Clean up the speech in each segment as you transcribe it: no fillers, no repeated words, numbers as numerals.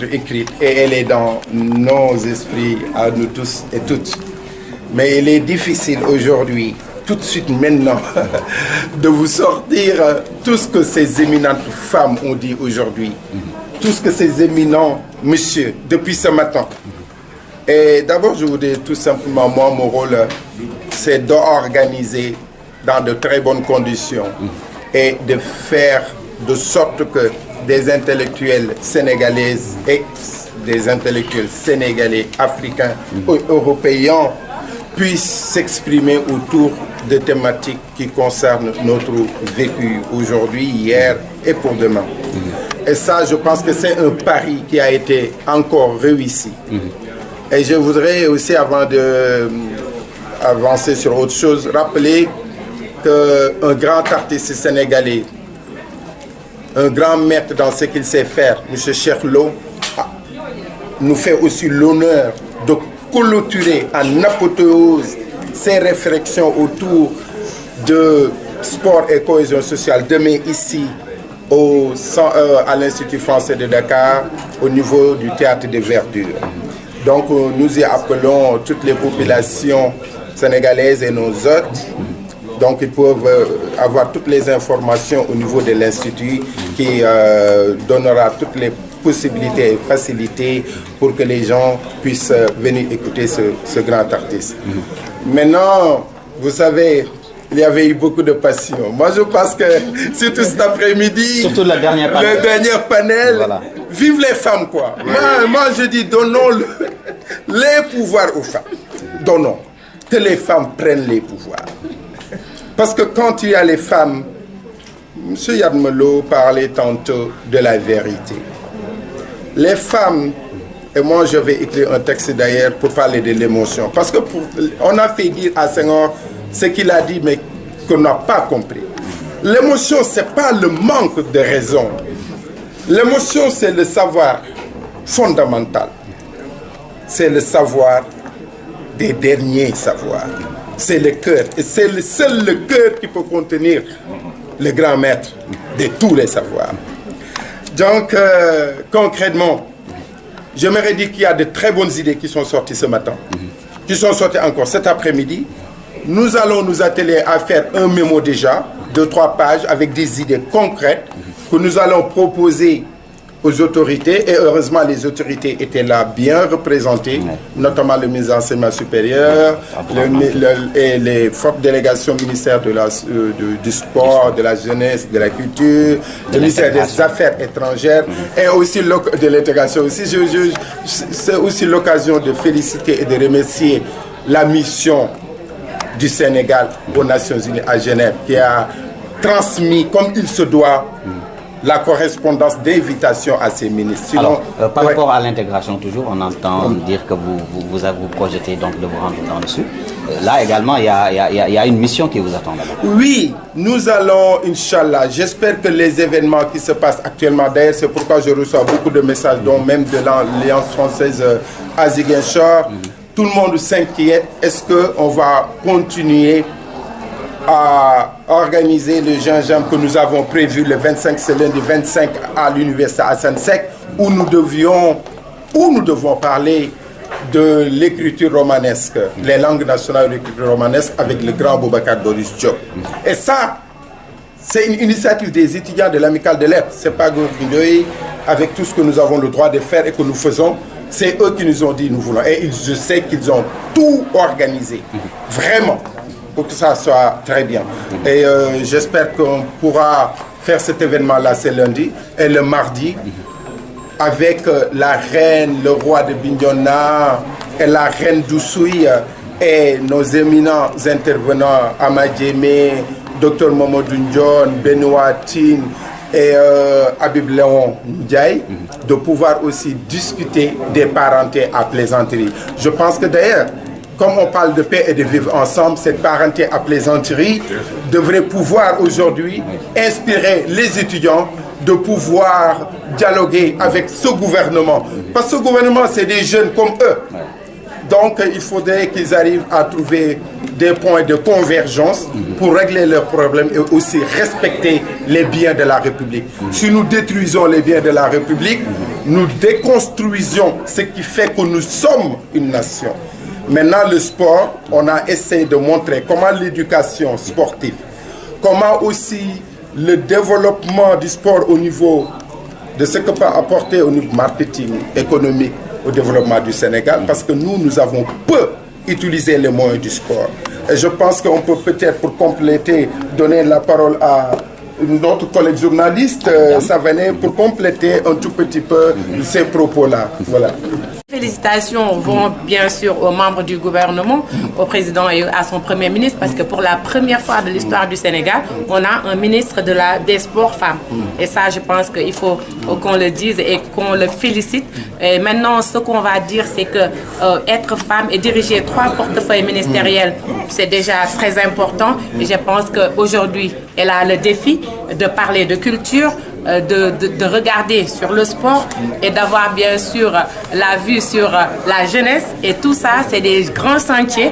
être écrite et elle est dans nos esprits à nous tous et toutes. Mais il est difficile aujourd'hui, tout de suite maintenant, de vous sortir tout ce que ces éminentes femmes ont dit aujourd'hui. Tout ce que ces éminents messieurs, depuis ce matin. Et d'abord, je voudrais tout simplement, moi, mon rôle, c'est d'organiser dans de très bonnes conditions et de faire de sorte que des intellectuels sénégalaises et des intellectuels sénégalais, africains ou européens puissent s'exprimer autour de thématiques qui concernent notre vécu aujourd'hui, hier et pour demain. Et ça, je pense que c'est un pari qui a été encore réussi. Et je voudrais aussi, avant d'avancer sur autre chose, rappeler qu'un grand artiste sénégalais, un grand maître dans ce qu'il sait faire, M. Cheikh Lo, nous fait aussi l'honneur de clôturer en apothéose ses réflexions autour de sport et cohésion sociale demain ici à l'Institut français de Dakar au niveau du théâtre de Verdure. Donc nous y appelons toutes les populations sénégalaises et nos hôtes. Donc ils peuvent avoir toutes les informations au niveau de l'Institut qui donnera toutes les possibilités et facilités pour que les gens puissent venir écouter ce grand artiste. Maintenant, vous savez, il y avait eu beaucoup de passion. Moi, je pense que, surtout cet après-midi, surtout le dernier panel, voilà. Vive les femmes, quoi. Moi, je dis, donnons les pouvoirs aux femmes. Donnons. Que les femmes prennent les pouvoirs. Parce que quand il y a les femmes, M. Yadmelo parlait tantôt de la vérité. Les femmes, et moi je vais écrire un texte d'ailleurs pour parler de l'émotion. Parce que on a fait dire à Senghor ce qu'il a dit, mais qu'on n'a pas compris. L'émotion, ce n'est pas le manque de raison. L'émotion, c'est le savoir fondamental. C'est le savoir des derniers savoirs. C'est le cœur. Et c'est seul le cœur qui peut contenir le grand maître de tous les savoirs. Donc, concrètement, j'aimerais dire qu'il y a de très bonnes idées qui sont sorties ce matin, qui sont sorties encore cet après-midi. Nous allons nous atteler à faire un mémo déjà, 2-3 pages, avec des idées concrètes que nous allons proposer aux autorités. Et heureusement, les autorités étaient là bien représentées, notamment le ministre de l'Enseignement supérieur, et les fortes délégations ministère du sport, de la jeunesse, de la culture, le ministère des Affaires étrangères et aussi de l'intégration. Aussi, c'est aussi l'occasion de féliciter et de remercier la mission du Sénégal aux Nations Unies à Genève qui a transmis comme il se doit la correspondance d'invitation à ces ministres. Sinon, alors, par rapport à l'intégration, toujours, on entend dire que vous projetez donc de vous rendre dans le sud. Là également, il y a une mission qui vous attend là-bas. Oui, nous allons, Inch'Allah, j'espère que les événements qui se passent actuellement, d'ailleurs, c'est pourquoi je reçois beaucoup de messages, dont même de l'Alliance française à Ziguinchor. Tout le monde s'inquiète. Est-ce qu'on va continuer à organiser le gingembre que nous avons prévu le 25, c'est lundi 25 à l'université Hassan Sek, où nous devons parler de l'écriture romanesque, les langues nationales de l'écriture romanesque avec le grand Boubacar Boris Diop. Et ça, c'est une initiative des étudiants de l'Amicale de lettres. C'est pas Gourguinoy, avec tout ce que nous avons le droit de faire et que nous faisons. C'est eux qui nous ont dit nous voulons. Et je sais qu'ils ont tout organisé. Vraiment. Pour que ça soit très bien. Et j'espère qu'on pourra faire cet événement-là, c'est lundi. Et le mardi, avec la reine, le roi de Bignona et la reine d'Oussoui et nos éminents intervenants, Amadjeme, Dr Mamadou Ndion, Benoît Tin et Habib Léon Ndiaye, de pouvoir aussi discuter des parentés à plaisanterie. Je pense que d'ailleurs, comme on parle de paix et de vivre ensemble, cette parenté à plaisanterie devrait pouvoir aujourd'hui inspirer les étudiants de pouvoir dialoguer avec ce gouvernement. Parce que ce gouvernement, c'est des jeunes comme eux. Donc, il faudrait qu'ils arrivent à trouver des points de convergence pour régler leurs problèmes et aussi respecter les biens de la République. Si nous détruisons les biens de la République, nous déconstruisons ce qui fait que nous sommes une nation. Maintenant, le sport, on a essayé de montrer comment l'éducation sportive, comment aussi le développement du sport au niveau de ce que peut apporter au niveau marketing économique au développement du Sénégal, parce que nous avons peu utilisé les moyens du sport. Et je pense qu'on peut peut-être, pour compléter, donner la parole à notre collègue journaliste, Savané, pour compléter un tout petit peu ces propos-là. Voilà. Félicitations vont bien sûr aux membres du gouvernement, au président et à son premier ministre, parce que pour la première fois de l'histoire du Sénégal, on a un ministre des sports femmes. Et ça, je pense qu'il faut qu'on le dise et qu'on le félicite. Et maintenant, ce qu'on va dire, c'est que être femme et diriger 3 portefeuilles ministériels, c'est déjà très important. Et je pense qu'aujourd'hui, elle a le défi de parler de culture, de regarder sur le sport et d'avoir bien sûr la vue sur la jeunesse. Et tout ça, c'est des grands sentiers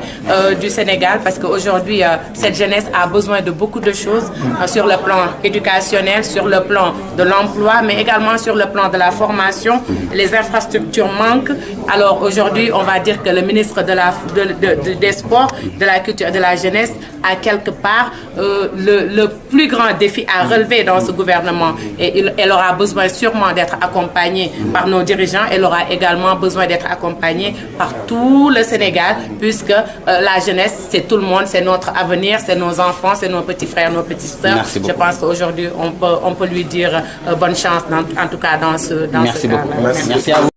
du Sénégal, parce qu'aujourd'hui, cette jeunesse a besoin de beaucoup de choses sur le plan éducationnel, sur le plan de l'emploi, mais également sur le plan de la formation. Les infrastructures manquent. Alors aujourd'hui, on va dire que le ministre des Sports, de la Culture et de la Jeunesse a quelque part le plus grand défi à relever dans ce gouvernement. Et elle aura besoin sûrement d'être accompagnée par nos dirigeants. Elle aura également besoin d'être accompagnée par tout le Sénégal, puisque la jeunesse, c'est tout le monde, c'est notre avenir, c'est nos enfants, c'est nos petits frères, nos petites sœurs. Je pense qu'aujourd'hui, on peut lui dire bonne chance, en tout cas dans ce Merci beaucoup. cas-là. Merci à vous.